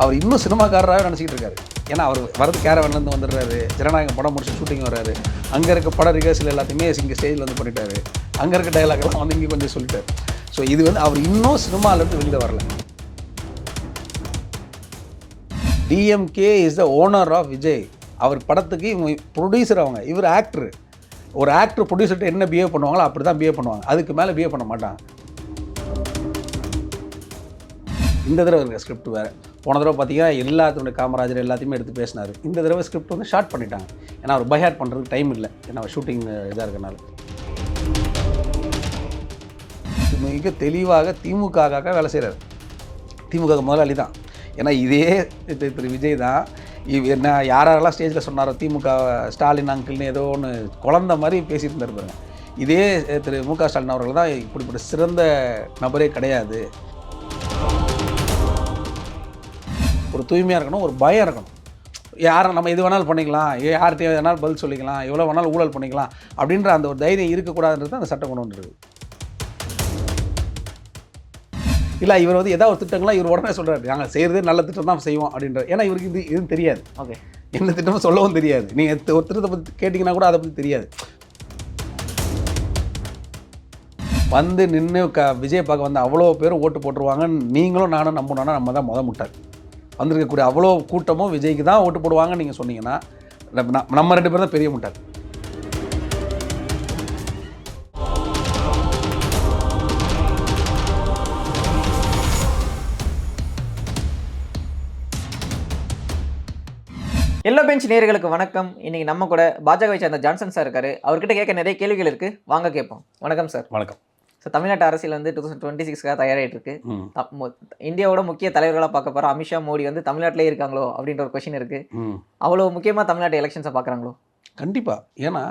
அவர் இன்னும் சினிமாக்காரராகவே நினச்சிக்கிட்டு இருக்காரு. ஏன்னா அவர் வரது கேரவன்லேருந்து வந்துடுறாரு, ஜனநாயகம் படம் முடிச்சு ஷூட்டிங் வர்றாரு, அங்கே இருக்க பட ரிஹர்சல் எல்லாத்தையுமே இங்கே ஸ்டேஜில் வந்து பண்ணிட்டாரு, அங்கே இருக்க டைலாக்லாம் வந்து இங்கே கொஞ்சம் சொல்லிட்டார். ஸோ இது வந்து அவர் இன்னும் சினிமாலேருந்து வெளியில் வரல. DMK is the owner of Vijay. அவர் படத்துக்கு இவங்க ப்ரொடியூசர், அவங்க இவர் ஆக்டரு. ஒரு ஆக்டர் ப்ரொடியூசர்கிட்ட என்ன பிஹேவ் பண்ணுவாங்களோ அப்படி தான் பிஹேவ் பண்ணுவாங்க, அதுக்கு மேலே பிஹேவ் பண்ண மாட்டாங்க. இந்த தடவை இருக்க ஸ்கிரிப்ட் வேறு. போன தடவை பார்த்தீங்கன்னா எல்லாத்துடைய காமராஜர் எல்லாத்தையுமே எடுத்து பேசினார். இந்த தடவை ஸ்கிரிப்ட் வந்து ஷார்ட் பண்ணிட்டாங்க. ஏன்னா அவர் பைஹார்ட் பண்ணுறதுக்கு டைம் இல்லை, ஏன்னா அவர் ஷூட்டிங் இதாக இருக்கனால. மிக தெளிவாக திமுகவுக்காக வேலை செய்கிறார். திமுக முதலாளி தான். ஏன்னா இதே திரு விஜய் தான் என்ன யாரெல்லாம் ஸ்டேஜில் சொன்னாரோ திமுக ஸ்டாலின் அங்கிள்னு ஏதோ ஒன்று குழந்த மாதிரி பேசிட்டு இருந்திருப்பாங்க. இதே திரு முக ஸ்டாலின் அவர்கள் தான் இப்படிப்பட்ட சிறந்த நபரே கிடையாது. ஒரு தூய்மையாக இருக்கணும், ஒரு பயம் இருக்கணும். யாரை நம்ம எது வேணாலும் பண்ணிக்கலாம், யார்கிட்ட வேணாலும் பதில் சொல்லிக்கலாம், எவ்வளோ வேணாலும் ஊழல் பண்ணிக்கலாம் அப்படின்ற அந்த ஒரு தைரியம் இருக்கக்கூடாதுன்றது அந்த சட்டம் கொண்டு வந்துருக்கு. இல்லை இவர் வந்து ஏதாவது ஒரு திட்டங்கள்லாம் இவர் உடனே சொல்கிறாரு, நாங்கள் செய்கிறதே நல்ல திட்டம் தான் செய்வோம் அப்படின்ற. ஏன்னா இவருக்கு இது எதுவும் தெரியாது. ஓகே, எந்த திட்டமும் சொல்லவும் தெரியாது. நீங்கள் ஒரு திட்டத்தை பற்றி கேட்டிங்கன்னா கூட அதை பற்றி தெரியாது. வந்து நின்று விஜய் பார்க்க வந்து அவ்வளோ பேரும் ஓட்டு போட்டுருவாங்க, நீங்களும் நானும் நம்பணுன்னா நம்ம தான் முட்டாள். வந்திருக்கக்கூடிய அவ்வளோ கூட்டமும் விஜய்க்கு தான் ஓட்டு போடுவாங்கன்னு நீங்கள் சொன்னீங்கன்னா நம்ம 2 பேர் தான் பெரிய முட்டாள். எல்லோ பெஞ்ச் நேயர்களுக்கு வணக்கம். இன்னைக்கு நம்ம கூட பாஜகவை சேர்ந்த ஜான்சன் சார் இருக்காரு. அவர்கிட்ட கேட்க நிறைய கேள்விகள் இருக்கு, வாங்க கேட்போம். வணக்கம் சார். வணக்கம் சார். தமிழ்நாட்டு அரசியல் வந்து 2026 தயாராகிட்டு இருக்கு. இந்தியாவோட முக்கிய தலைவர்களாக பார்க்க போகிற அமித்ஷா, மோடி வந்து தமிழ்நாட்டிலே இருக்காங்களோ அப்படின்ற ஒரு கொஸ்டின் இருக்கு. அவ்வளோ முக்கியமாக தமிழ்நாட்டு எலெக்ஷன்ஸை பார்க்குறாங்களோ? கண்டிப்பாக. ஏன்னா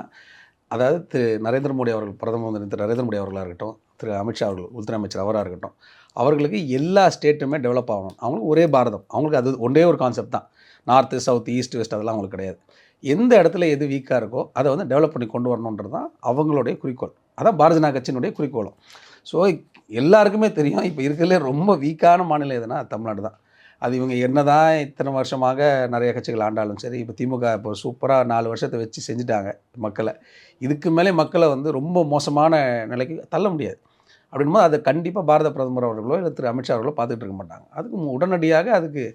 அதாவது திரு நரேந்திர மோடி அவர்கள், பிரதம மந்திரி திரு நரேந்திர மோடி அவர்களாக இருக்கட்டும், திரு அமித்ஷா அவர்கள் உள்துறை அமைச்சர் அவராக இருக்கட்டும், அவர்களுக்கு எல்லா ஸ்டேட்டுமே டெவலப் ஆகணும். அவங்களுக்கு ஒரே பாரதம், அவங்களுக்கு அது ஒன்றே ஒரு கான்செப்ட் தான். நார்த்து, சவுத், ஈஸ்ட், வெஸ்ட் அதெல்லாம் அவங்களுக்கு கிடையாது. எந்த இடத்துல எது வீக்காக இருக்கோ அதை வந்து டெவலப் பண்ணி கொண்டு வரணுன்றது தான் அவங்களுடைய குறிக்கோள். அதான் பாரதிய ஜனதா கட்சியினுடைய குறிக்கோளும். ஸோ எல்லாருக்குமே தெரியும், இப்போ இருக்கிறதுலே ரொம்ப வீக்கான மாநிலம் எதுனா தமிழ்நாடு தான். அது இவங்க என்ன தான் இத்தனை வருஷமாக நிறைய கட்சிகள் ஆண்டாலும் சரி, இப்போ திமுக இப்போ சூப்பராக 4 வருஷத்தை வச்சு செஞ்சுட்டாங்க மக்களை. இதுக்கு மேலே மக்களை வந்து ரொம்ப மோசமான நிலைக்கு தள்ள முடியாது. அப்படின்போது அதை கண்டிப்பாக பாரத பிரதமர் அவர்களோ இல்லை திரு அமித்ஷா அவர்களோ பார்த்துக்கிட்டு இருக்க மாட்டாங்க. அதுக்கு உடனடியாக அதுக்கு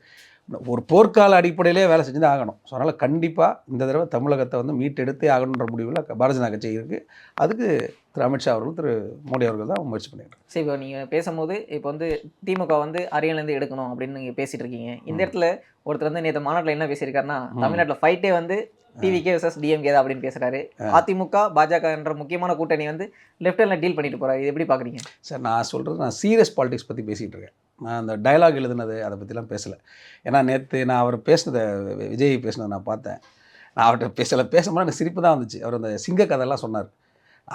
ஒரு போர்க்கால அடிப்படையிலே வேலை செஞ்சு தான் ஆகணும். ஸோ அதனால் கண்டிப்பாக இந்த தடவை தமிழகத்தை வந்து மீட்டெடுத்தே ஆகணுன்ற முடிவில் பாரதிய ஜனதா கட்சி இருக்குது. அதுக்கு திரு அமித்ஷா அவர்கள், திரு மோடி அவர்கள் தான் முயற்சி பண்ணிடுறாங்க. சரி, இப்போ நீங்கள் பேசும்போது இப்போ வந்து திமுக வந்து அரியணையிலேருந்து எடுக்கணும் அப்படின்னு நீங்கள் பேசிகிட்டு இருக்கீங்க. இந்த இடத்துல ஒருத்தர் வந்து நேற்று மாநாட்டில் என்ன பேசியிருக்காருன்னா, தமிழ்நாட்டில் ஃபைட்டே வந்து டிவிகே vs டிஎம்கே தான் அப்படின்னு பேசுகிறாரு. அதிமுக பாஜக என்ற முக்கியமான கூட்டணி வந்து லெஃப்ட் ஹேண்டில் டீல் பண்ணிட்டு போகிறாரு. இது எப்படி பார்க்குறீங்க சார்? நான் சொல்கிறது, நான் சீரியஸ் பாலிடிக்ஸ் பற்றி பேசிகிட்டு இருக்கேன். நான் அந்த டயலாக் எழுதுனது அதை பற்றிலாம் பேசலை. ஏன்னா நேற்று நான் அவர் பேசினதை, விஜய் பேசினதை நான் பார்த்தேன். நான் அவர்கிட்ட பேசும்போது எனக்கு சிரிப்பு தான் வந்துச்சு. அவர் அந்த சிங்க கதையெல்லாம் சொன்னார்.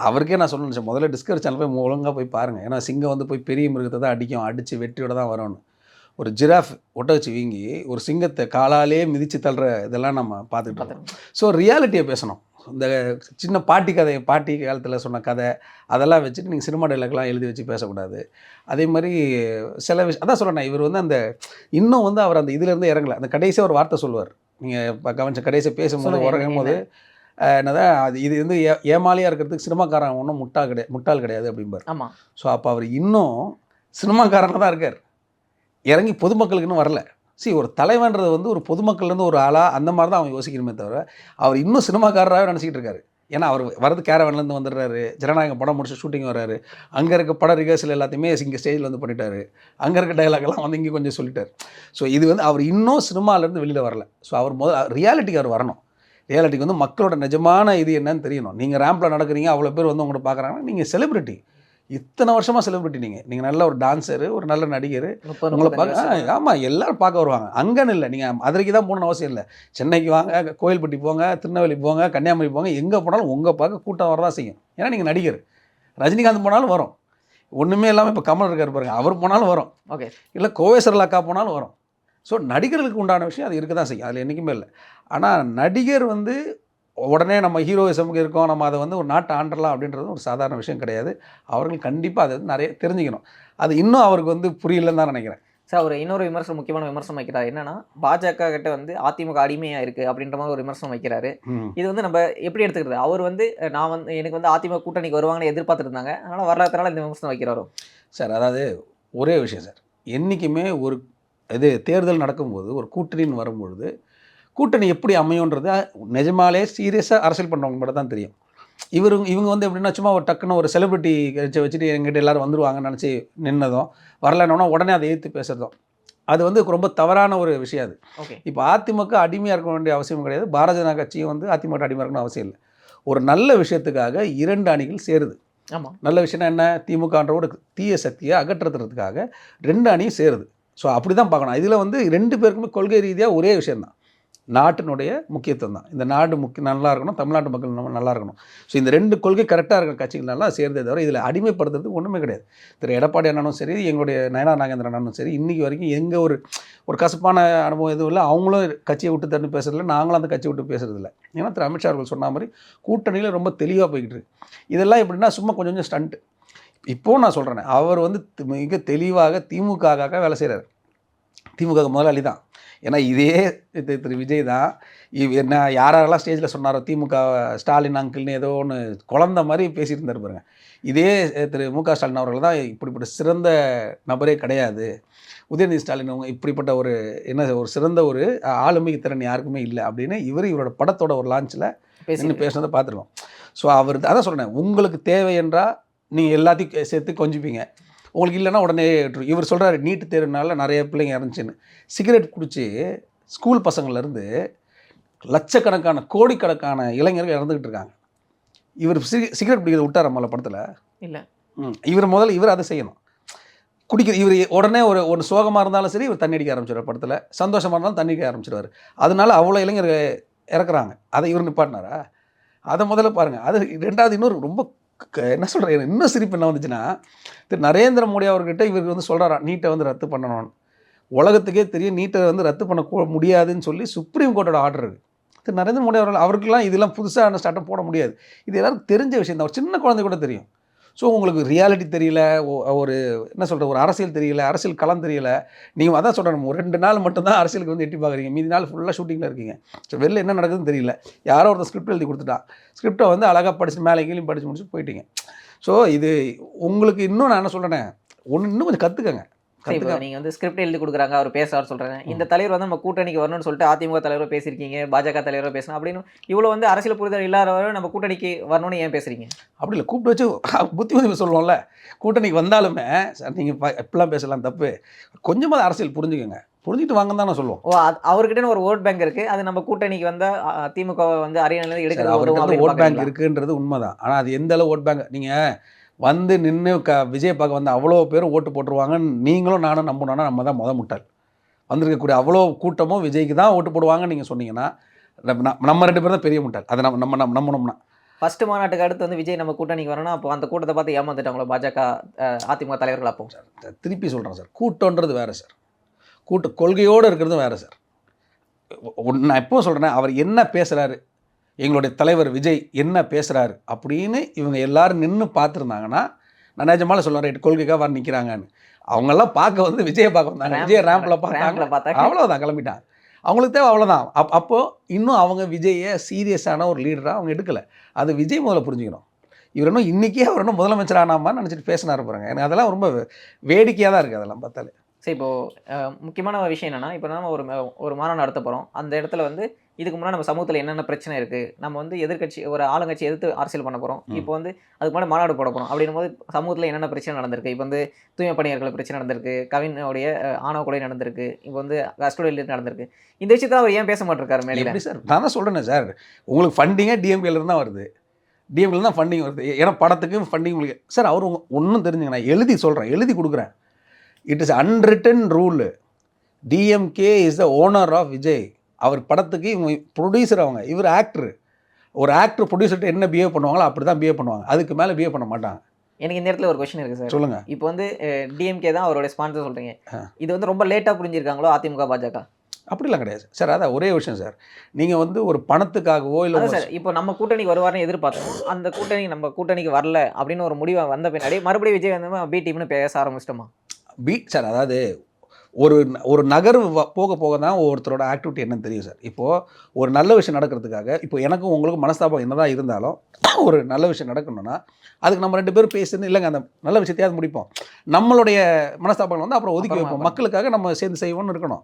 அவருக்கே நான் சொல்லணுச்சு, முதல்ல டிஸ்கவரி சேனல் போய் ஒழுங்காக போய் பாருங்கள். ஏன்னா சிங்கம் வந்து போய் பெரிய மிருகத்தை தான் அடிக்கும், அடித்து வெற்றியோட தான் வரணும். ஒரு ஜிராஃப் ஒட்டச்சு வீங்கி ஒரு சிங்கத்தை காலாலே மிதித்து தள்ளுற இதெல்லாம் நம்ம பார்த்துட்டு இருக்கோம். ஸோ ரியாலிட்டியை பேசணும். இந்த சின்ன பாட்டி கதை, பாட்டி காலத்தில் சொன்ன கதை அதெல்லாம் வச்சுட்டு நீங்கள் சினிமா டைலாக்லாம் எழுதி வச்சு பேசக்கூடாது. அதே மாதிரி சில விஷயம் அதான் சொல்லணும். இவர் வந்து அந்த இன்னும் வந்து அவர் அந்த இதுலேருந்து இறங்கலை. அந்த கடைசியாக ஒரு வார்த்தை சொல்லுவார், நீங்கள் கவனிச்ச கடைசியாக பேசும்போது உறங்கும் போது என்னதான் அது, இது வந்து ஏமாலியாக இருக்கிறதுக்கு சினிமாக்காரன் ஒன்றும் முட்டாள் கிடையாது அப்படிம்பார். ஆமாம். ஸோ அப்போ அவர் இன்னும் சினிமாக்காரனாக தான் இருக்கார், இறங்கி பொதுமக்களுக்கு இன்னும் வரல. ஒரு தலைவன்றது வந்து ஒரு பொதுமக்கள்லேருந்து ஒரு ஆளாக அந்த மாதிரி தான் அவன் யோசிக்கணுமே தவிர அவர் இன்னும் சினிமாக்காரராகவே நினச்சிக்கிட்டு இருக்காரு. ஏன்னா அவர் வரது கேரவன்லேருந்து வந்துடுறாரு, ஜனநாயகம் படம் முடிச்சு ஷூட்டிங் வர்றாரு, அங்கே இருக்க பட ரிஹர்சல் எல்லாத்தையுமே இங்கே ஸ்டேஜில் வந்து பண்ணிட்டாரு, அங்கே இருக்க டைலாக்லாம் வந்து இங்கே கொஞ்சம் சொல்லிட்டார். ஸோ இது வந்து அவர் இன்னும் சினிமாலேருந்து வெளியில் வரல. ஸோ அவர் ரியாலிட்டிக்கு அவர் வரணும். ரியாலிட்டிக்கு வந்து மக்களோட நிஜமான இது என்னன்னு தெரியணும். நீங்கள் ரேம்பில் நடக்கிறீங்க, அவ்வளோ பேர் வந்து உங்களை பார்க்குறாங்கன்னா நீங்கள் செலிப்ரிட்டி. இத்தனை வருஷமாக செலிப்ரிட்டி. நீங்கள் நல்ல ஒரு டான்ஸரு, ஒரு நல்ல நடிகர், உங்களை பார்க்க ஆமாம் எல்லோரும் பார்க்க வருவாங்க. அங்கன்னு இல்லை, நீங்கள் மதுரைக்கு தான் போகணுன்னு அவசியம் இல்லை. சென்னைக்கு வாங்க, கோயில்பட்டி போங்க, திருநெல்வேலி போங்க, கன்னியாகுமரி போங்க, எங்கே போனாலும் உங்கள் பார்க்க கூட்டம் வரதான் செய்யும். ஏன்னா நீங்கள் நடிகர். ரஜினிகாந்த் போனாலும் வரும், ஒன்றுமே இல்லாமல் இப்போ கமல் இருக்கார் பாருங்க, அவர் போனாலும் வரும். ஓகே, இல்லை கோவேஸ்வரல் அக்கா போனாலும் வரும். ஸோ நடிகர்களுக்கு உண்டான விஷயம் அது இருக்க தான் செய்யும், அதில் என்றைக்குமே இல்லை. ஆனால் நடிகர் வந்து உடனே நம்ம ஹீரோயிசமுக்கு இருக்கோம், நம்ம அதை வந்து ஒரு நாட்டை ஆண்டலாம் அப்படின்றது ஒரு சாதாரண விஷயம் கிடையாது. அவர்கள் கண்டிப்பாக அதை நிறைய தெரிஞ்சுக்கணும். அது இன்னும் அவருக்கு வந்து புரியலன்னு தான் நினைக்கிறேன். சார் ஒரு இன்னொரு விமர்சனம், முக்கியமான விமர்சனம் வைக்கிறார். என்னன்னா, பாஜக கிட்ட வந்து அதிமுக அடிமையா இருக்கு அப்படின்ற மாதிரி ஒரு விமர்சனம் வைக்கிறாரு. ம். இது வந்து நம்ம எப்படி எடுத்துக்கிறது? அவர் வந்து நான் வந்து எனக்கு வந்து அதிமுக கூட்டணிக்கு வருவாங்கன்னு எதிர்பார்த்துட்டு இருந்தாங்க. அதனால வரலாற்றுனால இந்த விமர்சனம் வைக்கிறாரோ? சார் அதாவது ஒரே விஷயம் சார். என்றைக்குமே ஒரு இது தேர்தல் நடக்கும்போது, ஒரு கூட்டணின்னு வரும்பொழுது, கூட்டணி எப்படி அமையும்ன்றத நிஜமாலே சீரியஸா அரசியல் பண்ணுறவங்க மட்டும் தான் தெரியும். இவங்க வந்து எப்படின்னா, சும்மா ஒரு டக்குன்னு ஒரு செலிபிரிட்டி வச்சுட்டு எங்கிட்ட எல்லாரும் வந்துருவாங்கன்னு நினச்சி நின்னதும், வரலன்னோன்னா உடனே அதை எதிர்த்து பேசுறதும். அது வந்து ரொம்ப தவறான ஒரு விஷயம் அது. ஓகே. இப்போ அதிமுக அடிமையா இருக்க வேண்டிய அவசியம் கிடையாது. பாரதிய ஜனதா கட்சியும் வந்து அதிமுக அடிமையா இருக்கணும்னு அவசியம் இல்ல. ஒரு நல்ல விஷயத்துக்காக 2 அணிகள் சேருது. ஆமா. நல்ல விஷயம்னா என்ன? திமுகன்ற ஒரு தீய சக்தியை அகற்றுறதுக்காக 2 அணியும் சேருது. ஸோ அப்படி தான் பார்க்கணும். இதில் வந்து 2 பேருக்குமே கொள்கை ரீதியாக ஒரே விஷயம் தான். நாட்டினுடைய முக்கியத்துவம் தான். இந்த நாடு நல்லா இருக்கணும், தமிழ்நாட்டு மக்கள் நல்லா இருக்கணும். ஸோ இந்த 2 கொள்கை கரெக்டாக இருக்கிற கட்சிகள்லாம் சேர்ந்தே தவிர இதில் அடிமைப்படுத்துறதுக்கு ஒன்றுமே கிடையாது. திரு எடப்பாடி அண்ணனும் சரி, எங்களுடைய நயனா நாகேந்திரன் அண்ணனும் சரி, இன்றைக்கி வரைக்கும் எங்கே ஒரு கசப்பான அனுபவம் எதுவும் இல்லை. அவங்களும் கட்சியை விட்டு தண்ணி பேசுறதில்ல, நாங்களும் அந்த கட்சியை விட்டு பேசுறதில்ல. ஏன்னா திரு அமித்ஷா அவர்கள் சொன்ன மாதிரி கூட்டணியில் ரொம்ப தெளிவாக போய்கிட்டு இருக்கு. இதெல்லாம் எப்படின்னா சும்மா கொஞ்சம் கொஞ்சம் ஸ்டண்ட்டு. இப்போவும் நான் சொல்கிறேன், அவர் வந்து மிக தெளிவாக திமுகவுக்காக வேலை செய்கிறார். திமுக முதலாளி தான். ஏன்னா இதே திரு விஜய் தான் என்ன யாரெல்லாம் ஸ்டேஜில் சொன்னாரோ திமுக ஸ்டாலின் அங்கிள்னு ஏதோ ஒன்று குழந்த மாதிரி பேசிட்டு இருந்தார் பாருங்க. இதே திரு மு.க. ஸ்டாலின் அவர்கள் தான் இப்படிப்பட்ட சிறந்த நபரே கிடையாது, உதயநிதி ஸ்டாலின் அவங்க இப்படிப்பட்ட ஒரு ஒரு சிறந்த ஒரு ஆளுமை திறன் யாருக்குமே இல்லை அப்படின்னு இவரோட படத்தோட ஒரு லான்ச்சில் பேசுனதை பார்த்துருக்கோம். ஸோ அவர் அதான் சொல்கிறேன், உங்களுக்கு தேவை என்றால் நீங்கள் எல்லாத்தையும் சேர்த்து கொஞ்சிப்பீங்க, உங்களுக்கு இல்லைன்னா உடனே இவர் சொல்கிறாரு நீட்டு தேர்வுனால நிறைய பிள்ளைங்க இறந்துச்சுன்னு. சிகரெட் குடித்து ஸ்கூல் பசங்கள்லேருந்து லட்சக்கணக்கான கோடிக்கணக்கான இளைஞர்கள் இறந்துக்கிட்டு இருக்காங்க. இவர் சிகரெட் பிடிக்கிறத விட்டார் நம்மள படத்தில் இல்லை. இவர் அதை செய்யணும். இவர் உடனே ஒரு சோகமாக இருந்தாலும் சரி இவர் தண்ணி அடிக்க ஆரம்பிச்சிடுவார். படத்தில் சந்தோஷமாக இருந்தாலும் தண்ணி அடிக்க ஆரம்பிச்சிடுவார். அதனால அவ்வளோ இளைஞர் இறக்குறாங்க. அதை இவர் நிப்பாட்டினாரா? அதை முதல்ல பாருங்கள். அது 2வது இன்னொரு ரொம்ப என்ன சொல்கிறேன், இன்னும் சிரிப்பு என்ன வந்துச்சுன்னா, திரு நரேந்திர மோடி அவர்கிட்ட இவருக்கு வந்து சொல்கிறாராம் நீட்டை வந்து ரத்து பண்ணணும்னு. உலகத்துக்கே தெரியும் நீட்டை வந்து ரத்து பண்ண முடியாதுன்னு சொல்லி சுப்ரீம் கோர்ட்டோட ஆர்டர் இருக்குது. திரு நரேந்திர மோடி அவருக்கெல்லாம் இதெல்லாம் புதுசாக ஸ்டார்ட்அப் போட முடியாது. இது எல்லாருக்கும் தெரிஞ்ச விஷயம் தான். ஒரு சின்ன குழந்தை கூட தெரியும். ஸோ உங்களுக்கு ரியாலிட்டி தெரியல, ஒரு என்ன சொல்கிற ஒரு அரசியல் தெரியல, அரசியல் களம் தெரியல. நீங்கள் அதான் சொல்கிறேன், ஒரு 2 நாள் மட்டும்தான் அரசியலுக்கு வந்து எட்டி பார்க்குறீங்க, மீதி நாள் ஃபுல்லாக ஷூட்டிங்கில் இருக்கீங்க. ஸோ வெளில என்ன நடக்குதுன்னு தெரியல. யாரோ ஒருத்தர் ஸ்கிரிப்ட் எழுதி கொடுத்துட்டான், ஸ்கிரிப்டை வந்து அழகாக படிச்சு மேலே கீழே படித்து முடிச்சு போயிட்டீங்க. ஸோ இது உங்களுக்கு இன்னும் நான் என்ன சொல்கிறேன், இன்னும் கொஞ்சம் கற்றுக்கங்க. நீங்க வந்து ஸ்கிரிப்ட் எழுதி கொடுக்குறாங்க, அவர் பேசுவார் சொல்றாங்க. இந்த தலைவர் வந்து நம்ம கூட்டணிக்கு வரணும்னு சொல்லிட்டு அதிமுக தலைவரோ பேசியிருக்கீங்க, பாஜக தலைவரோ பேசணும் அப்படின்னு இவ்வளோ வந்து அரசியல் புரிதல் இல்லாதவரை நம்ம கூட்டணிக்கு வரணும்னு ஏன் பேசுறீங்க? அப்படி இல்லை, கூப்பிட்டு வச்சு புத்திமதி சொல்லுவோம்ல. கூட்டணிக்கு வந்தாலுமே சார் நீங்கள் எப்படிலாம் பேசலாம் தப்பு, கொஞ்சமாக அரசியல் புரிஞ்சுக்கோங்க, புரிஞ்சுட்டு வாங்கன்னு தான் நான் சொல்லுவோம். அவர்கிட்ட ஒரு ஓட் பேங்க் இருக்கு, அது நம்ம கூட்டணிக்கு வந்தா திமுக வந்து அரியணையில எடுக்கிறது ஓட் பேங்க் இருக்குன்றது உண்மைதான். ஆனால் அது எந்த அளவு ஓட் பேங்க், நீங்கள் வந்து நின்று விஜய் பார்க்க வந்து அவ்வளோ பேரும் ஓட்டு போட்டுருவாங்கன்னு நீங்களும் நானும் நம்பணுன்னா நம்ம தான் முட்டாள். வந்திருக்கக்கூடிய அவ்வளோ கூட்டமும் விஜய்க்கு தான் ஓட்டு போடுவாங்கன்னு நீங்கள் சொன்னீங்கன்னா நம்ம 2 பேரும் தான் பெரிய முட்டாள். அதை நம்ம நம்பணும்னா ஃபர்ஸ்ட் மாநாட்டுக்கு அடுத்து வந்து விஜய் நம்ம கூட்டணிக்கு வரணும், அப்போ அந்த கூட்டத்தை பார்த்து ஏமாந்துட்டாங்களோ பாஜக அதிமுக தலைவர்கள்? அப்போ திருப்பி சொல்கிறேன் சார், கூட்டன்றது வேறு சார், கொள்கையோடு இருக்கிறதும் வேறு சார். நான் எப்போ சொல்கிறேன், அவர் என்ன பேசுகிறாரு, எங்களுடைய தலைவர் விஜய் என்ன பேசுகிறாரு அப்படின்னு இவங்க எல்லாரும் நின்று பார்த்துருந்தாங்கன்னா நான் நிஜமால சொல்லுவேன், ரைட் கொள்கைக்காக வர நிற்கிறாங்கன்னு. அவங்கெல்லாம் பார்க்க வந்து விஜயை பார்க்க வந்தாங்க, விஜய் ரேம்பில் பார்த்தாங்க, அவ்வளோதான் கிளம்பிட்டாங்க. அவங்களுக்கு தேவை அவ்வளோதான். அப்போது இன்னும் அவங்க விஜயை சீரியஸான ஒரு லீடராக அவங்க எடுக்கலை. அது விஜய் முதல்ல புரிஞ்சுக்கணும். இவர் இன்னும் இன்றைக்கே அவர் இன்னும் முதலமைச்சர் ஆனாமான்னு நினச்சிட்டு பேசினார் பாருங்க. எனக்கு அதெல்லாம் ரொம்ப வேடிக்கையாக தான் இருக்குது அதெல்லாம் பார்த்தாலே. சரி, இப்போது முக்கியமான விஷயம் என்னென்னா, இப்போ நம்ம ஒரு மாநாடு நடத்த போகிறோம். அந்த இடத்துல வந்து இதுக்கு முன்னாடி நம்ம சமூகத்தில் என்னென்ன பிரச்சனை இருக்குது, நம்ம வந்து எதிர்கட்சி ஒரு ஆளுங்கட்சி எதிர்த்து அரசியல் பண்ண போகிறோம், இப்போ வந்து அதுக்கு முன்னாடி மாநாடு போட போகிறோம். அப்படின்னும் போது சமூகத்தில் என்னென்ன பிரச்சனை நடந்திருக்கு, இப்போ வந்து தூய்மை பணியாளர்கள் பிரச்சனை நடந்திருக்கு, கவினுடைய ஆணவ கொலை நடந்திருக்கு, இப்போ வந்து கஸ்டோடியல் நடந்திருக்கு. இந்த விஷயத்தை அவர் ஏன் பேச மாட்டிருக்காரு மேலே? சார் நான் தான் சொல்கிறேன் சார், உங்களுக்கு ஃபண்டிங்கே டிஎம்கேலேருந்து தான் வருது, டிஎம்கேல தான் ஃபண்டிங் வருது. ஏன்னா படத்துக்கு ஃபண்டிங் உங்களுக்கு சார் அவர் ஒன்றும் தெரிஞ்சுங்க, நான் எழுதி சொல்கிறேன், எழுதி கொடுக்குறேன். It is unwritten rule. DMK is the owner of Vijay. அவர் படத்துக்கு இவங்க ப்ரொடியூசர், அவங்க இவர் ஆக்டர். ஒரு ஆக்டர் ப்ரொடியூசர்கிட்ட என்ன பிஹேவ் பண்ணுவாங்களோ அப்படி தான் பிஹேவ் பண்ணுவாங்க, அதுக்கு மேலே பிஹேவ் பண்ண மாட்டாங்க. எனக்கு இந்த இடத்துல ஒரு கொஸ்டின் இருக்குது சார். சொல்லுங்கள். இப்போ வந்து டிஎம்கே தான் அவருடைய ஸ்பான்சர் சொல்கிறீங்க, இது வந்து ரொம்ப லேட்டாக புரிஞ்சிருக்காங்களோ அதிமுக பாஜக? அப்படிலாம் கிடையாது சார். அதான் ஒரே விஷயம் சார், நீங்கள் வந்து ஒரு பணத்துக்காகவோ இல்லை சார் இப்போ நம்ம கூட்டணிக்கு வருவார்னு எதிர்பார்த்தோம், அந்த கூட்டணி நம்ம கூட்டணிக்கு வரல அப்படின்னு ஒரு முடிவை வந்த பின்னாடி மறுபடியும் விஜய் வந்து பி டீம்னு பேச ஆரம்பிச்சிட்டோமா? சார் அதாவது ஒரு நகர்வு போக போக தான் ஒவ்வொருத்தரோட ஆக்டிவிட்டி என்னன்னு தெரியும் சார். இப்போது ஒரு நல்ல விஷயம் நடக்கிறதுக்காக இப்போ எனக்கும் உங்களுக்கும் மனஸ்தாபம் என்னதான் இருந்தாலும் ஒரு நல்ல விஷயம் நடக்கணும்னா அதுக்கு நம்ம 2 பேரும் பேசுன்னு இல்லைங்க அந்த நல்ல விஷயத்தையாவது முடிப்போம். நம்மளுடைய மனஸ்தாபங்கள் வந்து அப்புறம் ஒதுக்கி வைப்போம். மக்களுக்காக நம்ம சேர்ந்து செய்வோம்னு இருக்கணும்.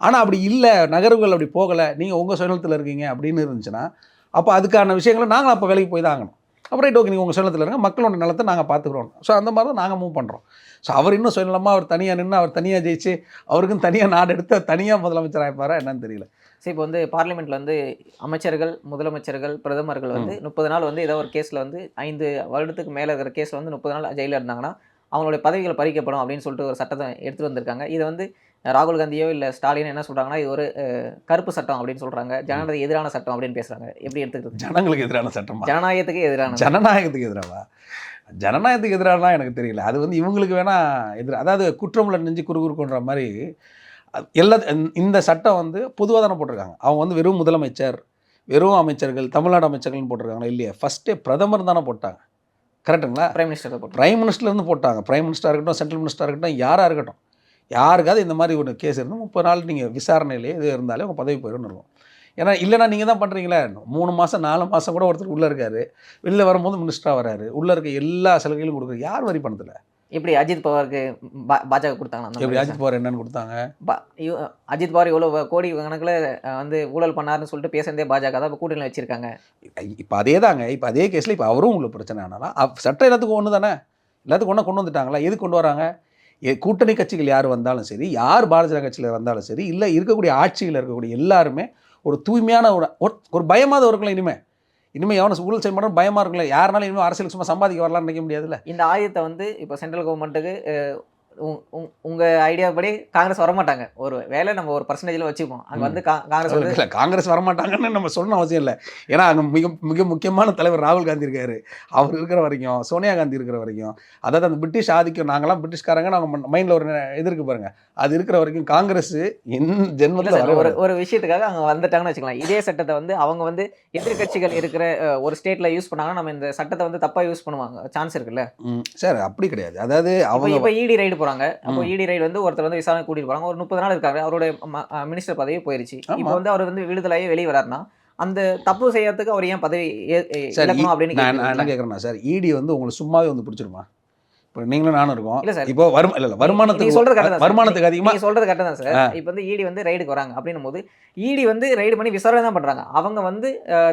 ஆனால் அப்படி இல்லை, நகர்வுகள் அப்படி போகலை, நீங்கள் உங்கள் சுயநலத்தில் இருக்கீங்க அப்படின்னு இருந்துச்சுன்னா அப்போ அதுக்கான விஷயங்களை நாங்களும் அப்போ வேலைக்கு போய் தான் ஆகணும். அப்புறம் ரைட் ஓகே, நீங்கள் உங்கள் சுயநலத்தில் இருங்க, மக்களோட நலத்தை நாங்கள் பார்த்துக்குறோம். ஸோ அந்த மாதிரி தான் நாங்கள் மூவ் பண்ணுறோம். ஸோ அவர் இன்னும் சுயநலமாக அவர் தனியாக நின்று அவர் தனியாக ஜெயிச்சு அவருக்கும் தனியாக நாடு எடுத்து தனியாக முதலமைச்சர் ஆகிப்பாரா என்னன்னு தெரியல. சரி, இப்போ வந்து பார்லிமெண்ட்டில் வந்து அமைச்சர்கள், முதலமைச்சர்கள், பிரதமர்கள் வந்து 30 நாள் வந்து ஏதோ ஒரு கேஸில் வந்து 5 வருடத்துக்கு மேலே இருக்கிற கேஸில் வந்து 30 நாள் ஜெயிலில் இருந்தாங்கன்னா அவங்களுடைய பதவிகள் பறிக்கப்படும் அப்படின்னு சொல்லிட்டு ஒரு சட்டத்தை எடுத்துகிட்டு வந்திருக்காங்க. இதை வந்து ராகுல் காந்தியோ இல்லை ஸ்டாலினோ என்ன சொல்கிறாங்கன்னா இது ஒரு கருப்பு சட்டம் அப்படின்னு சொல்கிறாங்க, ஜனநாயகத்துக்கு எதிரான சட்டம் அப்படின்னு பேசுகிறாங்க. எப்படி எடுத்துக்கிறது? ஜனங்களுக்கு எதிரான சட்டம், ஜனநாயகத்துக்கு எதிரான, ஜனநாயகத்துக்கு எதிராவா? ஜனநாயகத்துக்கு எதிரானா எனக்கு தெரியல. அது வந்து இவங்களுக்கு வேணால் அதாவது குற்றமுள்ள நெஞ்சு குறுகுறுக்குன்ற மாதிரி எல்லா இந்த சட்டம் வந்து பொதுவாக தானே போட்டிருக்காங்க. அவங்க வந்து வெறும் முதலமைச்சர், வெறும் அமைச்சர்கள், தமிழ்நாடு அமைச்சர்கள்னு போட்டிருக்காங்களா இல்லையா? ஃபஸ்ட்டே பிரதமர் தானே போட்டாங்க, கரெக்டுங்களா? பிரைம் மினிஸ்டர் போட்டு பிரைம் மினிஸ்டர்லேருந்து போட்டாங்க. பிரைம் மினிஸ்டராக இருக்கட்டும், சென்ட்ரல் மினிஸ்டராக இருக்கட்டும், யாராக இருக்கட்டும், யாருக்காவது இந்த மாதிரி ஒரு கேஸ் இருந்தால் 30 நாள் நீங்கள் விசாரணையிலே இது இருந்தாலே உங்கள் பதவி போயிடும்னு இருக்கும். ஏன்னா இல்லைனா நீங்கள் தான் பண்ணுறீங்களே, 3 மாதம் 4 மாதம் கூட ஒருத்தர் உள்ளே இருக்கார், வெளில வரும்போது மினிஸ்டராக வராரு, உள்ளே இருக்க எல்லா சலுகைகளும் கொடுக்குறது யார் வரி பணத்தில்? இப்படி அஜித் பவாருக்கு பாஜக கொடுத்தாங்க. எப்படி அஜித் பவார் என்னன்னு கொடுத்தாங்க? அஜித் பவார் எவ்வளோ கோடி கணக்கில் வந்து ஊழல் பண்ணாருன்னு சொல்லிட்டு பேசுறதே பாஜக தான் இப்போ கூட்டணியில் வச்சிருக்காங்க. இப்போ அதே தாங்க, இப்போ அதே கேஸில் இப்போ அவரும் உங்களுக்கு பிரச்சனை ஆனாலும் சட்டம் எல்லாத்துக்கும் ஒன்று தானே, எல்லாத்துக்கும் ஒன்றா கொண்டு வந்துட்டாங்களா? எது கொண்டு வராங்க? கூட்டணி கட்சிகள் யார் வந்தாலும் சரி, யார் பாரதிய ஜனதா கட்சியில் வந்தாலும் சரி, இல்லை இருக்கக்கூடிய ஆட்சியில் இருக்கக்கூடிய எல்லாருமே ஒரு தூய்மையான ஒரு பயமாத இருக்கலாம். இனிமேல் எவனை ஊழல் செய்ய மாட்டோம் பயமாக இருக்குல்ல. யாருனாலும் இனிமேல் அரசியலுக்கு சும்மா சம்பாதிக்க வரலாம்னு நினைக்க முடியாதுல்ல. இந்த ஆயுதத்தை வந்து இப்போ சென்ட்ரல் கவர்மெண்ட்டுக்கு உங்கள் ஐடியா படி காங்கிரஸ் வரமாட்டாங்க. ஒரு வேலை நம்ம ஒரு பர்சன்டேஜில் வச்சுப்போம். அங்கே வந்து காங்கிரஸ் வந்து இல்லை, காங்கிரஸ் வரமாட்டாங்கன்னு நம்ம சொல்லணும் அவசியம் இல்லை. ஏன்னா அங்கே மிக மிக முக்கியமான தலைவர் ராகுல் காந்தி இருக்கார். அவர் இருக்கிற வரைக்கும், சோனியா காந்தி இருக்கிற வரைக்கும், அதாவது அந்த பிரிட்டிஷ் ஆதிக்கம், நாங்களாம் பிரிட்டிஷ்காரங்க, நாங்கள் மைண்டில் ஒரு இது இருக்கு பாருங்க, அது இருக்கிற வரைக்கும் காங்கிரஸ் ஜென்மத்தில் ஒரு விஷயத்துக்காக அங்கே வந்துட்டாங்கன்னு வச்சுக்கலாம். இதே சட்டத்தை வந்து அவங்க வந்து எதிர்கட்சிகள் இருக்கிற ஒரு ஸ்டேட்டில் யூஸ் பண்ணாங்கன்னா நம்ம இந்த சட்டத்தை வந்து தப்பாக யூஸ் பண்ணுவாங்க, சான்ஸ் இருக்குல்ல சார்? அப்படி கிடையாது. அதாவது அவங்க இப்போ இடி ரைடு போறாங்க. அப்போ இடி ரைடு வந்து ஒருத்தர் வந்து விசாரணை கூட்டிட்டு போறாங்க. ஒரு 30 நாள் இருக்காரு, அவருடைய மினிஸ்டர் பதவி போயிருச்சு. இப்போ வந்து அவர் வந்து விடுதலையே வெளியே வராருன்னா அந்த தப்பு செய்யறதுக்கு அவர் ஏன் பதவி இழக்கணும் அப்படின்னு நான் என்ன கேட்குறேன்னா சார், இடி வந்து உங்களுக்கு சும்மாவே வந்து பிடிச்சிருமா? இப்போ நீங்களும் நானும் இருக்கோம். இல்ல சார், இப்போ வருமானத்துக்கு அதிகமாக நீங்க சொல்றது கரெக்ட் தான் சார். இப்போ வந்து இடி வந்து ரைடுக்கு வராங்க அப்படின்னும் போது இடி வந்து ரைடு பண்ணி விசாரணை தான் பண்றாங்க. அவங்க வந்து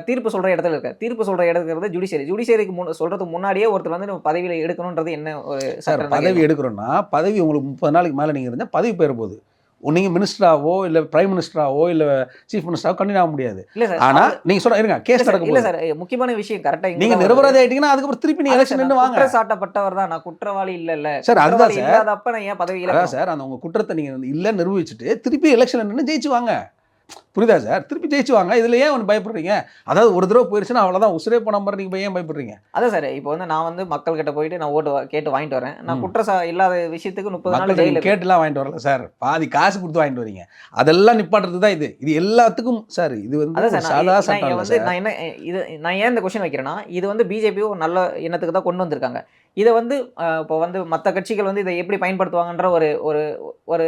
தீர்ப்பு சொல்ற இடத்துல இருக்க, தீர்ப்பு சொல்ற இடத்துல ஜுடிஷியரிக்கு சொல்றதுக்கு முன்னாடியே ஒருத்தர் வந்து நம்ம பதவியில எடுக்கணும்ன்றது என்ன ஒரு சார்? பதவி எடுக்கிறோன்னா பதவி உங்களுக்கு 30 நாளைக்கு மேலே நீங்கள் இருந்தால் பதவி பெற போகுது. நீங்கள் மினிஸ்டராவோ இல்லை பிரைம் மினிஸ்டராவோ இல்லை சீஃப் மினிஸ்டராவோ கண்டினியூ ஆக முடியாது. ஆனால் நீங்கள் சொல்ல இருங்க, கேஸ் நடக்கும். இல்லை சார், முக்கியமான விஷயம் கரெக்டாக நீங்கள் நிரபராதி ஆகிட்டீங்கன்னா அதுக்கப்புறம் திருப்பி நீங்கள் எலெக்ஷன் நின்று வாங்க. சாட்டப்பட்டவர் தான், நான் குற்றவாளி இல்லை சார். அதுதான் சார், அப்போ நான் ஏன் பதவியில் சார் அந்த உங்கள் குற்றத்தை நீங்கள் இல்லை நிரூபிச்சுட்டு திருப்பி எலெக்ஷன் நின்று ஜெயிச்சு வாங்க. புரியுதா சார்? திருப்பி ஜெயிச்சு வாங்க. இதில் ஏன் ஒன்று பயப்படுறீங்க? அதாவது ஒரு தடவை போயிடுச்சுன்னா அவ்வளோதான், உசுரே போன மாதிரி நீங்கள் ஏன் பயப்படுறீங்க? அதான் சார், இப்போ வந்து நான் வந்து மக்கள் கிட்ட போயிட்டு நான் ஓட்டு கேட்டு வாங்கிட்டு வரேன். நான் இல்லாத விஷயத்துக்கு 30 நாள் ஜெயிலில் கேட்டுலாம் வாங்கிட்டு வரல சார், பாதி காசு கொடுத்து வாங்கிட்டு வரீங்க. அதெல்லாம் நிப்பாட்டுறது தான் இது எல்லாத்துக்கும் சார். இது வந்து சாதா சட்டம் வந்து நான் ஏன் இந்த கொஸ்டின் வைக்கிறேன்னா, இது வந்து பிஜேபி ஒரு நல்ல எண்ணத்துக்கு தான் கொண்டு வந்திருக்காங்க. இதை வந்து இப்போ வந்து மற்ற கட்சிகள் வந்து இதை எப்படி பயன்படுத்துவாங்கன்ற ஒரு ஒரு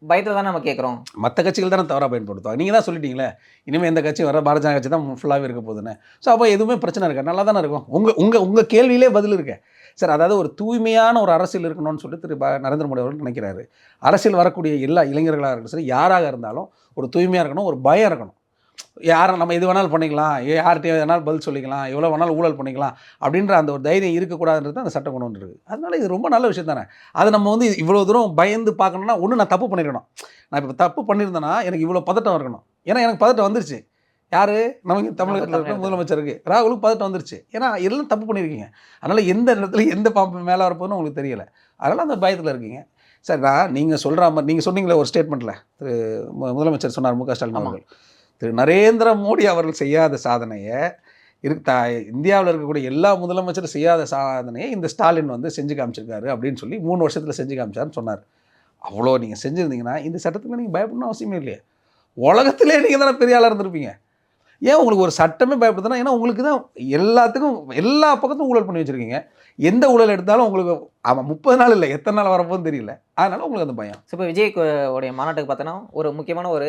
பயத்தை தான் நம்ம கேட்குறோம். மற்ற கட்சிகள் தானே தவறாக பயன்படுத்துவாங்க. நீங்கள் தான் சொல்லிட்டீங்களே, இனிமேல் எந்த கட்சி வர பாரதிய ஜனதா கட்சி தான் ஃபுல்லாகவே இருக்க போகுதுன்னு. ஸோ அப்போ எதுவுமே பிரச்சனை இருக்கா? நல்லா தானே இருக்கும். உங்கள் கேள்வியிலே பதில் இருக்கு சார். அதாவது ஒரு தூய்மையான ஒரு அரசியல் இருக்கணும்னு சொல்லிட்டு நரேந்திர மோடி அவர்கள் நினைக்கிறாரு. அரசியல் வரக்கூடிய எல்லா இளைஞர்களாக இருக்கட்டும் சரி, யாராக இருந்தாலும் ஒரு தூய்மையாக இருக்கணும், ஒரு பயம் இருக்கணும். யாரை நம்ம எது வேணாலும் பண்ணிக்கலாம், யார்கிட்ட வேணாலும் பதில் சொல்லிக்கலாம், எவ்வளோ வேணாலும் ஊழல் பண்ணிக்கலாம் அப்படின்ற அந்த ஒரு தைரியம் இருக்கக்கூடாதுன்றது அந்த சட்டம் கொண்டு வந்துருக்கு. அதனால் இது ரொம்ப நல்ல விஷயம் தானே. அதை நம்ம வந்து இவ்வளோ தூரம் பயந்து பார்க்கணுன்னா ஒன்று நான் தப்பு பண்ணியிருக்கணும். நான் இப்போ தப்பு பண்ணியிருந்தேன்னா எனக்கு இவ்வளோ பதட்டம் இருக்கணும். ஏன்னா எனக்கு பதட்டம் வந்துருச்சு. யார்? நமக்கு தமிழகத்தில் இருக்க முதலமைச்சருக்கு ராகுலுக்கு பதட்டம் வந்துருச்சு. ஏன்னா எல்லாம் தப்பு பண்ணியிருக்கீங்க. அதனால் எந்த இடத்துல எந்த பாம்பு மேலே வரப்போதுன்னு உங்களுக்கு தெரியலை. அதனால் அந்த பயத்தில் இருக்கீங்க. சரி, நீங்கள் சொல்கிற மாதிரி நீங்கள் சொன்னீங்களே ஒரு ஸ்டேட்மெண்ட்டில் முதலமைச்சர் சொன்னார் மு க ஸ்டாலின் அவர்கள், திரு நரேந்திர மோடி அவர்கள் செய்யாத சாதனையை இந்தியாவில் இருக்கக்கூடிய எல்லா முதலமைச்சரும் செய்யாத சாதனையை இந்த ஸ்டாலின் வந்து செஞ்சு காமிச்சிருக்காரு அப்படின்னு சொல்லி 3 வருஷத்தில் செஞ்சு காமிச்சாருன்னு சொன்னார். அவ்வளோ நீங்கள் செஞ்சுருந்தீங்கன்னா இந்த சட்டத்துக்கு நீங்கள் பயப்படணும் அவசியமே இல்லையே. உலகத்திலே நீங்கள் தானே பெரிய ஆளாக இருந்திருப்பீங்க. ஏன் உங்களுக்கு ஒரு சட்டமே பயப்படுதுன்னா, ஏன்னா உங்களுக்கு தான் எல்லாத்துக்கும் எல்லா பக்கத்தும் ஊழல் பண்ணி வச்சுருக்கீங்க. எந்த ஊழல் எடுத்தாலும் உங்களுக்கு அவன் 30 நாள் இல்லை எத்தனை நாள் வரப்போன்னு தெரியல, அதனால உங்களுக்கு அந்த பயம். ஸோ இப்போ விஜய் உடைய மாநாட்டுக்கு பார்த்தோன்னா ஒரு முக்கியமான ஒரு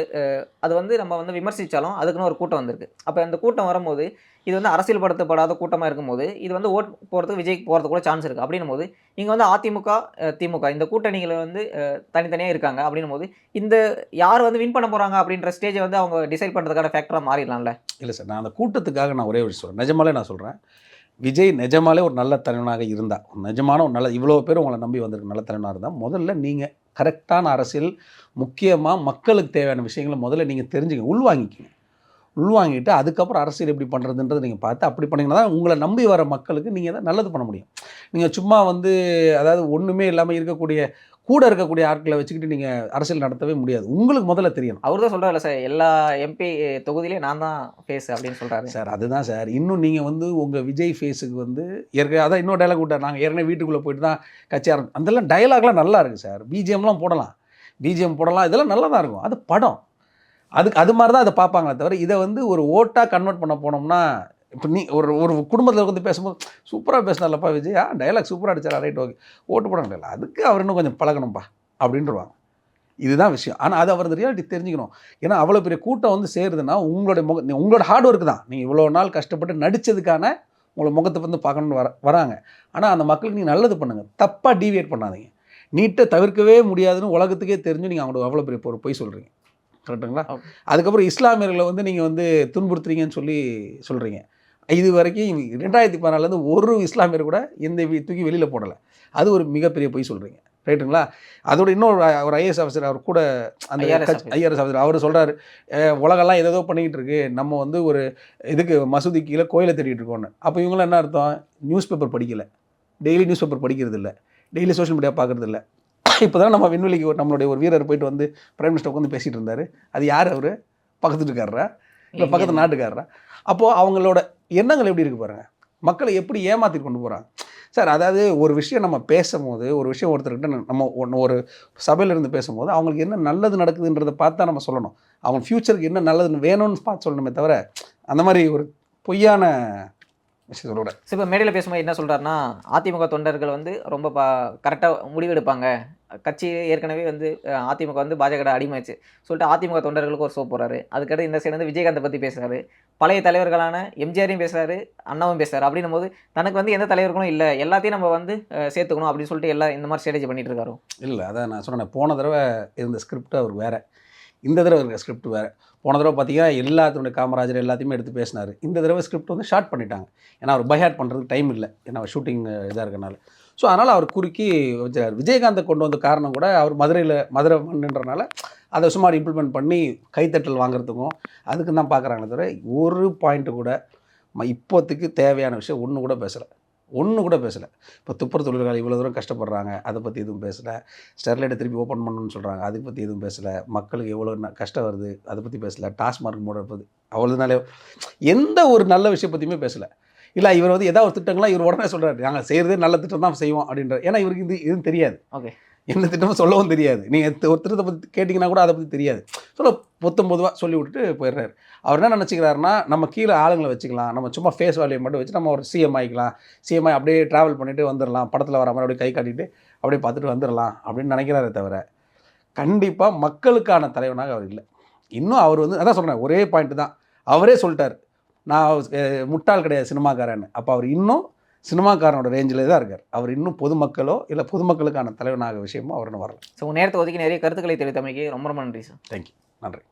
அது வந்து நம்ம வந்து விமர்சித்தாலும் அதுக்குன்னு ஒரு கூட்டம் வந்திருக்கு. அப்போ அந்த கூட்டம் வரும்போது இது வந்து அரசியல் படுத்தப்படாத கூட்டமாக இருக்கும்போது இது வந்து ஓட் போகிறதுக்கு விஜய்க்கு போகிறதுக்கு கூட சான்ஸ் இருக்குது. அப்படின்னும் போது இங்கே வந்து அதிமுக திமுக இந்த கூட்டணிகள் வந்து தனித்தனியாக இருக்காங்க. அப்படின்னும் போது இந்த யார் வந்து வின் பண்ண போகிறாங்க அப்படின்ற ஸ்டேஜை வந்து அவங்க டிசைட் பண்ணுறதுக்கான ஃபேக்டராக மாறிடலாம்ல. இல்லை சார், நான் அந்த கூட்டத்துக்காக நான் ஒரே விஷயம் சொல்கிறேன், நிஜமாலே நான் சொல்கிறேன், விஜய் நிஜமாலே ஒரு நல்ல தலைவனாக இருந்தால், நிஜமான ஒரு நல்ல இவ்வளோ பேர் உங்களை நம்பி வந்திருக்கு நல்ல தலைவனாக இருந்தால், முதல்ல நீங்கள் கரெக்டான அரசியல் முக்கியமாக மக்களுக்கு தேவையான விஷயங்களை முதல்ல நீங்கள் தெரிஞ்சுக்க உள்வாங்கிட்டு அதுக்கப்புறம் அரசியல் எப்படி பண்ணுறதுன்றதை நீங்கள் பார்த்து அப்படி பண்ணிங்கன்னா தான் உங்களை நம்பி வர மக்களுக்கு நீங்கள் தான் நல்லது பண்ண முடியும். நீங்கள் சும்மா வந்து அதாவது ஒன்றுமே இல்லாமல் கூட இருக்கக்கூடிய ஆட்களை வச்சுக்கிட்டு நீங்கள் அரசியல் நடத்தவே முடியாது. உங்களுக்கு முதல்ல தெரியணும். அவர் தான் சொல்கிறார்ல சார், எல்லா எம்பி தொகுதியிலையும் நான் தான் ஃபேஸ் அப்படின்னு சொல்கிறாரு சார். அதுதான் சார், இன்னும் நீங்கள் வந்து உங்கள் விஜய் ஃபேஸுக்கு வந்து ஏற்கனவே அதான் இன்னொரு டைலாக் விட்டார், நாங்கள் ஏற்கனவே வீட்டுக்குள்ளே போயிட்டு தான் கட்சி அதெல்லாம் டைலாக்லாம் நல்லா இருக்குது சார். பிஜிஎம்லாம் போடலாம், இதெல்லாம் நல்லா தான் இருக்கும். அது படம், அது மாதிரி தான் அதை பார்ப்பாங்களே தவிர இதை வந்து ஒரு ஓட்டாக கன்வெர்ட் பண்ண போனோம்னா, இப்போ நீ ஒரு குடும்பத்தில் வந்து பேசும்போது சூப்பராக பேசினார்லப்பா விஜய், டைலாக் சூப்பராக அடிச்சார், ரைட் ஓகே, ஓட்டு போட இல்லை, அதுக்கு அவர் இன்னும் கொஞ்சம் பழகணும்ப்பா அப்படின்றவாங்க. இதுதான் விஷயம். ஆனால் அது அவர் ரியாலிட்டி தெரிஞ்சுக்கணும். ஏன்னா அவ்வளோ பெரிய கூட்டம் வந்து சேருதுன்னா உங்களோட ஹார்ட் ஒர்க் தான். நீங்கள் இவ்வளோ நாள் கஷ்டப்பட்டு நடித்ததுக்கான உங்களை முகத்தை வந்து பார்க்கணுன்னு வராங்க. ஆனால் அந்த மக்களுக்கு நீங்கள் நல்லது பண்ணுங்கள், தப்பாக டீவியேட் பண்ணாதீங்க. நீட்டை தவிர்க்கவே முடியாதுன்னு உலகத்துக்கே தெரிஞ்சு நீங்கள் அவங்களோட அவ்வளோ பெரிய பொய் சொல்கிறீங்க, கரெக்டுங்களா? அதுக்கப்புறம் இஸ்லாமியர்களை வந்து நீங்கள் வந்து துன்புறுத்துறீங்கன்னு சொல்கிறீங்க. இது வரைக்கும் 2014 ஒரு இஸ்லாமியர் கூட எந்த தூக்கி வெளியில் போடலை. அது ஒரு மிகப்பெரிய பொய் சொல்கிறீங்க, ரைட்டுங்களா? அதோட இன்னொரு ஒரு ஐஏஎஸ் ஆஃபீஸர், அவர் கூட அந்த ஐஆர்எஸ் ஆஃபீஸர், அவர் சொல்கிறார், உலகெல்லாம் ஏதோ பண்ணிக்கிட்டு இருக்கு, நம்ம வந்து ஒரு இதுக்கு மசூதி கீழே கோயிலை தேடிட்டு இருக்கோன்னு. அப்போ இவங்களாம் என்ன அர்த்தம்? நியூஸ் பேப்பர் படிக்கலை, டெய்லி நியூஸ் பேப்பர் படிக்கிறது இல்லை, டெய்லி சோஷியல் மீடியா பார்க்குறது இல்லை. இப்போ தான் நம்ம விண்வெளிக்கு நம்மளுடைய ஒரு வீரர் போயிட்டு வந்து பிரைம் மினிஸ்டர் உட்காந்து பேசிகிட்டு இருந்தார். அது யார்? அவர் பக்கத்து வீட்டுக்காரரா இல்லை பக்கத்து நாட்டுக்காரரா? அப்போது அவங்களோட எண்ணங்கள் எப்படி இருக்குது பாருங்கள், மக்களை எப்படி ஏமாற்றி கொண்டு போகிறாங்க சார். அதாவது ஒரு விஷயம் நம்ம பேசும்போது, ஒரு விஷயம் ஒருத்தர்கிட்ட நம்ம ஒரு சபையிலிருந்து பேசும்போது அவங்களுக்கு என்ன நல்லது நடக்குதுன்றதை பார்த்து தான் நம்ம சொல்லணும். அவங்க ஃப்யூச்சருக்கு என்ன நல்லதுன்னு வேணும்னு பார்த்து சொல்லணுமே தவிர அந்த மாதிரி ஒரு பொய்யான விஷயத்தோட. ஸோ இப்போ மேடையில் பேசும்போது என்ன சொல்கிறாருன்னா, அதிமுக தொண்டர்கள் வந்து ரொம்ப கரெக்டாக முடிவெடுப்பாங்க, கட்சி ஏற்கனவே வந்து அதிமுக வந்து பாஜக அடிமைச்சு சொல்லிட்டு அதிமுக தொண்டர்களுக்கு ஒரு சோப் போடுறாரு. அதுக்கடுத்து இந்த சைடு வந்து விஜயகாந்தை பற்றி பேசுகிறாரு, பழைய தலைவர்களான எம்ஜிஆரையும் பேசுகிறாரு, அண்ணாவும் பேசுகிறாரு. அப்படின்னும் போது தனக்கு வந்து எந்த தலைவர்களும் இல்லை, எல்லாத்தையும் நம்ம வந்து சேர்த்துக்கணும் அப்படின்னு சொல்லிட்டு எல்லாம் இந்த மாதிரி ஸ்ட்ராட்டஜி பண்ணிட்டு இருக்காரு. இல்லை, அதான் நான் சொன்னேன், போன தடவை இருந்த ஸ்கிரிப்ட் அவர் வேறு, இந்த தடவை இருக்க ஸ்கிரிப்ட் வேறு. போன தடவை பார்த்தீங்கன்னா எல்லாத்தினுடைய காமராஜர் எல்லாத்தையுமே எடுத்து பேசினார். இந்த தடவை ஸ்கிரிப்ட் வந்து ஷார்ட் பண்ணிட்டாங்க. ஏன்னா அவர் பைஹார்ட் பண்ணுறதுக்கு டைம் இல்லை, ஏன்னா அவர் ஷூட்டிங் இதாக இருக்கனால. ஸோ அதனால் அவர் குறுக்கி வச்சார். விஜயகாந்தை கொண்டு வந்த காரணம் கூட அவர் மதுரை மண்ணுன்றனால அதை சுமார் இம்ப்ளிமெண்ட் பண்ணி கைத்தட்டல் வாங்குறதுக்கும் அதுக்கு தான் பார்க்குறாங்களே தவிர ஒரு பாயிண்ட்டு கூட இப்போத்துக்கு தேவையான விஷயம் ஒன்று கூட பேசலை. இப்போ துப்புரவு தொழிலாளர்கள் இவ்வளோ தூரம் கஷ்டப்படுறாங்க, அதை பற்றி எதுவும் பேசலை. ஸ்டெர்லைட்டை திருப்பி ஓப்பன் பண்ணணும்னு சொல்கிறாங்க, அதை பற்றி எதுவும் பேசலை. மக்களுக்கு எவ்வளோ கஷ்டம் வருது அதை பற்றி பேசலை. டாஸ்மார்க் மூட போகுது, அவ்வளோதுனாலே எந்த ஒரு நல்ல விஷயம் பற்றியுமே பேசலை. இல்லை இவர் வந்து ஏதாவது ஒரு திட்டங்கள்லாம் இவர் உடனே சொல்கிறாரு, நாங்கள் செய்கிறதே நல்ல திட்டம் தான் செய்வோம் அப்படின்ற. ஏன்னா இவருக்கு இதுவும் தெரியாது, ஓகே, எந்த திட்டமும் சொல்லவும் தெரியாது. நீங்கள் ஒரு திட்டத்தை பற்றி கேட்டிங்கன்னா கூட அதை பற்றி தெரியாது. பொதுவாக சொல்லி விட்டுட்டு போயிடுறாரு. அவர் என்ன நினச்சிக்கிறாருன்னா, நம்ம கீழே ஆளுங்களை வச்சுக்கலாம், நம்ம சும்மா ஃபேஸ் வேல்யூ மட்டும் வச்சு நம்ம ஒரு சிஎம் ஆகிக்கலாம், சிஎம் ஆகி அப்படியே ட்ராவல் பண்ணிவிட்டு வந்துடலாம், படத்தில் வர மாதிரி அப்படியே கை காட்டிட்டு அப்படியே பார்த்துட்டு வந்துடலாம் அப்படின்னு நினைக்கிறாரே தவிர கண்டிப்பாக மக்களுக்கான தலைவனாக அவர் இல்லை. இன்னும் அவர் வந்து அதான் சொல்கிறேன், ஒரே பாயிண்ட்டு தான், அவரே சொல்லிட்டார், நான் முட்டாள் கிடையாது சினிமாக்காரன்னு. அப்போ அவர் இன்னும் சினிமாக்காரனோட ரேஞ்சிலே தான் இருக்கார். அவர் இன்னும் பொதுமக்களோ இல்லை பொதுமக்களுக்கான தலைவனாக விஷயமோ அவர் இன்னும் வரல. ஸோ நேரத்தை ஒதுக்கி நிறைய கருத்துக்களை தெரிவித்தமைக்கு ரொம்ப ரொம்ப நன்றி சார். தேங்க்யூ, நன்றி.